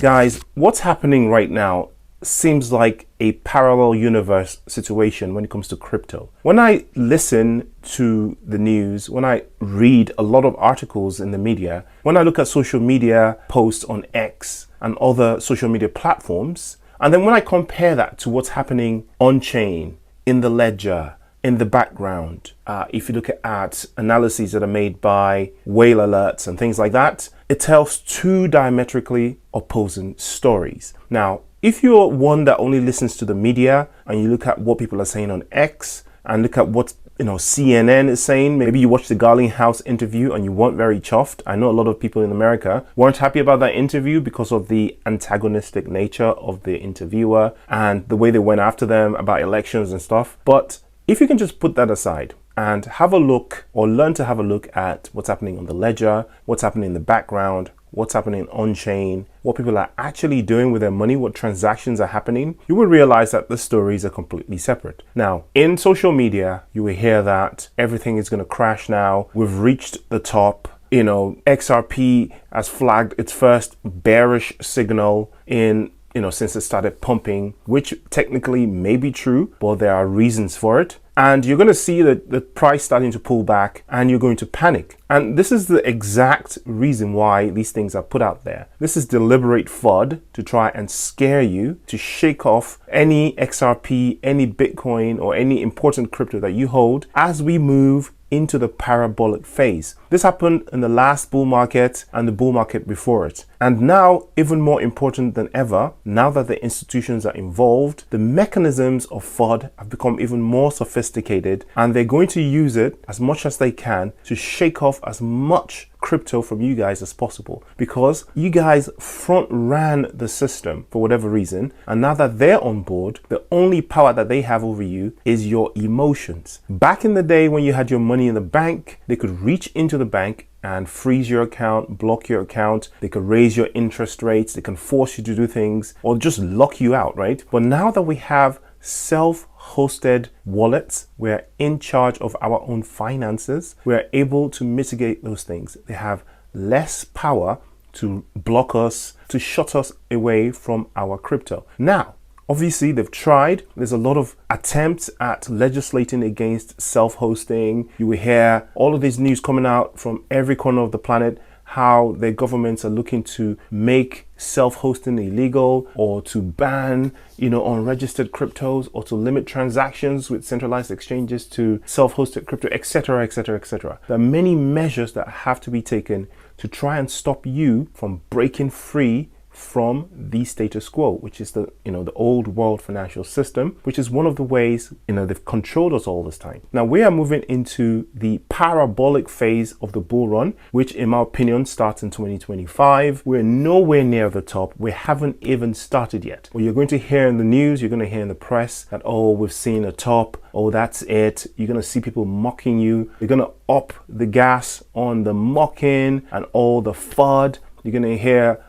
Guys, what's happening right now seems like a parallel universe situation when it comes to crypto. When I listen to the news, when I read a lot of articles in the media, when I look at social media posts on X and other social media platforms, and then when I compare that to what's happening on chain, in the ledger, in the background, if you look at analyses that are made by whale alerts and things like that, it tells two diametrically opposing stories. Now, if you're one that only listens to the media and you look at what people are saying on X and look at what CNN is saying, maybe you watched the Garlinghouse interview and you weren't very chuffed. I know a lot of people in America weren't happy about that interview because of the antagonistic nature of the interviewer and the way they went after them about elections and stuff. But if you can just put that aside and have a look or learn to have a look at what's happening on the ledger, what's happening in the background, what's happening on chain, what people are actually doing with their money, what transactions are happening, you will realize that the stories are completely separate. Now, in social media, you will hear that everything is going to crash now. We've reached the top. XRP has flagged its first bearish signal since it started pumping, which technically may be true, but there are reasons for it. And you're going to see the price starting to pull back and you're going to panic. And this is the exact reason why these things are put out there. This is deliberate FUD to try and scare you, to shake off any XRP, any Bitcoin, or any important crypto that you hold as we move into the parabolic phase. This happened in the last bull market and the bull market before it. And now, even more important than ever, now that the institutions are involved, the mechanisms of FUD have become even more sophisticated, and they're going to use it as much as they can to shake off as much crypto from you guys as possible, because you guys front ran the system for whatever reason, and now that they're on board, the only power that they have over you is your emotions. Back in the day when you had your money in the bank, they could reach into the bank and freeze your account, block your account. They could raise your interest rates. They can force you to do things or just lock you out, right? But now that we have self-hosted wallets, we're in charge of our own finances. We're able to mitigate those things. They have less power to block us, to shut us away from our crypto. Now, obviously, they've tried. There's a lot of attempts at legislating against self-hosting. You will hear all of this news coming out from every corner of the planet, how their governments are looking to make self-hosting illegal or to ban, unregistered cryptos or to limit transactions with centralized exchanges to self-hosted crypto, etc., etc., etc. There are many measures that have to be taken to try and stop you from breaking free from the status quo, which is the old world financial system, which is one of the ways they've controlled us all this time. Now we are moving into the parabolic phase of the bull run, which in my opinion starts in 2025. We're nowhere near the top. We haven't even started yet. Well, you're going to hear in the news, you're going to hear in the press that, oh, we've seen a top, oh, that's it. You're going to see people mocking you. You're going to up the gas on the mocking and all the FUD. You're going to hear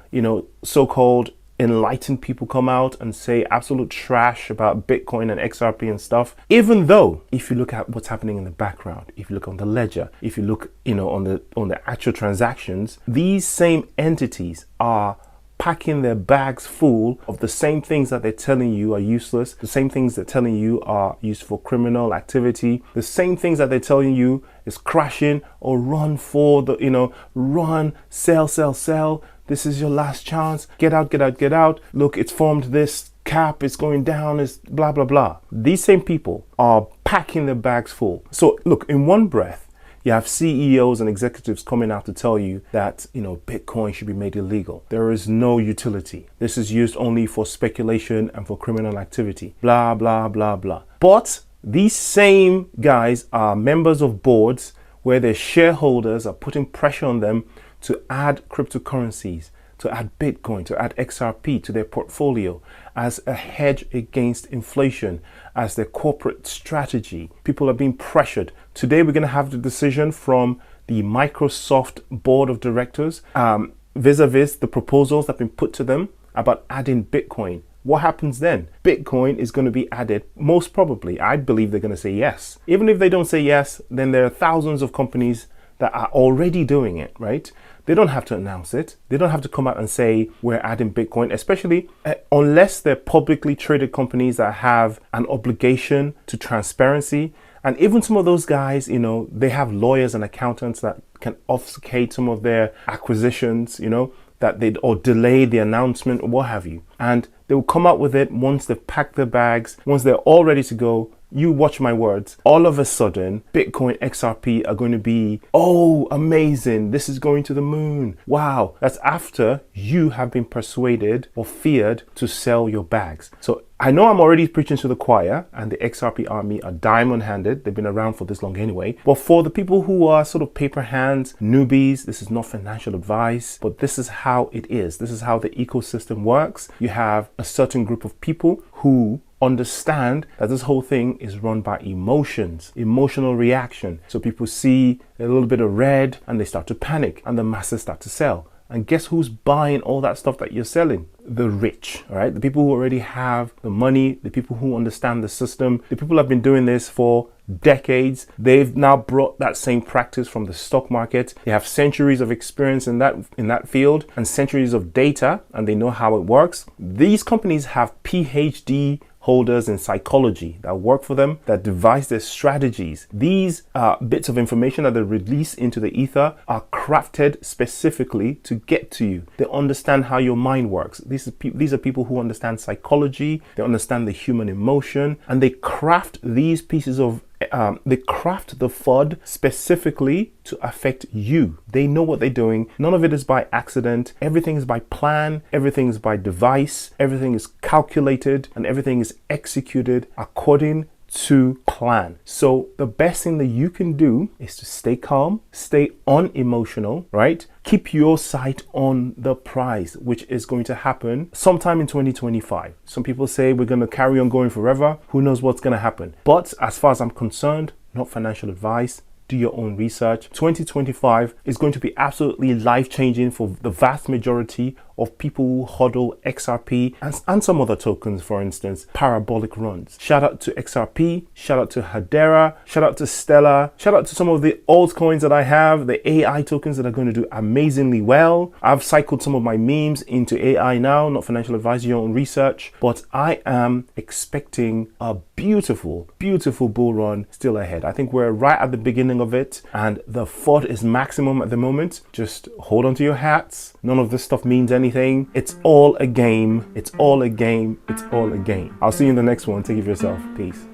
so-called enlightened people come out and say absolute trash about Bitcoin and XRP and stuff. Even though, if you look at what's happening in the background, if you look on the ledger, if you look, on the actual transactions, these same entities are packing their bags full of the same things that they're telling you are useless, the same things they're telling you are used for criminal activity, the same things that they're telling you is crashing or run for the, run, sell. This is your last chance. Get out. Look, it's formed this cap, it's going down, it's blah, blah, blah. These same people are packing their bags full. So look, in one breath, you have CEOs and executives coming out to tell you that, Bitcoin should be made illegal. There is no utility. This is used only for speculation and for criminal activity. Blah, blah, blah, blah. But these same guys are members of boards where their shareholders are putting pressure on them to add cryptocurrencies, to add Bitcoin, to add XRP to their portfolio as a hedge against inflation, as their corporate strategy. People are being pressured. Today, we're going to have the decision from the Microsoft board of directors vis-a-vis the proposals that have been put to them about adding Bitcoin. What happens then? Bitcoin is going to be added. Most probably, I believe they're going to say yes. Even if they don't say yes, then there are thousands of companies that are already doing it, right? They don't have to announce it. They don't have to come out and say we're adding Bitcoin, especially unless they're publicly traded companies that have an obligation to transparency. And even some of those guys, you know, they have lawyers and accountants that can obfuscate some of their acquisitions, you know, that they or delay the announcement or what have you. And they will come out with it once they've packed their bags, once they're all ready to go. You watch my words. All of a sudden, Bitcoin, XRP are going to be, oh, amazing. This is going to the moon. Wow. That's after you have been persuaded or feared to sell your bags. So I know I'm already preaching to the choir, and the XRP army are diamond-handed. They've been around for this long anyway. But for the people who are sort of paper hands, newbies, this is not financial advice, but this is how it is. This is how the ecosystem works. You have a certain group of people who understand that this whole thing is run by emotions, emotional reaction. So people see a little bit of red and they start to panic, and the masses start to sell. And guess who's buying all that stuff that you're selling? The rich, all right? The people who already have the money, the people who understand the system, the people who have been doing this for decades. They've now brought that same practice from the stock market. They have centuries of experience in that field and centuries of data, and they know how it works. These companies have PhD holders in psychology that work for them, that devise their strategies. These bits of information that they release into the ether are crafted specifically to get to you. They understand how your mind works. These are people who understand psychology, they understand the human emotion, and they craft these pieces of they craft the FUD specifically to affect you. They know what they're doing. None of it is by accident. Everything is by plan. Everything is by device. Everything is calculated, and everything is executed according to plan. So the best thing that you can do is to stay calm, stay unemotional, right? Keep your sight on the prize, which is going to happen sometime in 2025. Some people say we're going to carry on going forever. Who knows what's going to happen? But as far as I'm concerned, not financial advice. Do your own research. 2025 is going to be absolutely life-changing for the vast majority of people who hodl XRP and some other tokens, for instance, parabolic runs. Shout out to XRP, shout out to Hedera, shout out to Stellar, shout out to some of the altcoins that I have, the AI tokens that are going to do amazingly well. I've cycled some of my memes into AI now, not financial advice, your own research, but I am expecting a beautiful, beautiful bull run still ahead. I think we're right at the beginning of it, and the FUD is maximum at the moment. Just hold on to your hats. None of this stuff means anything. It's all a game. It's all a game. It's all a game. I'll see you in the next one. Take care of yourself. Peace.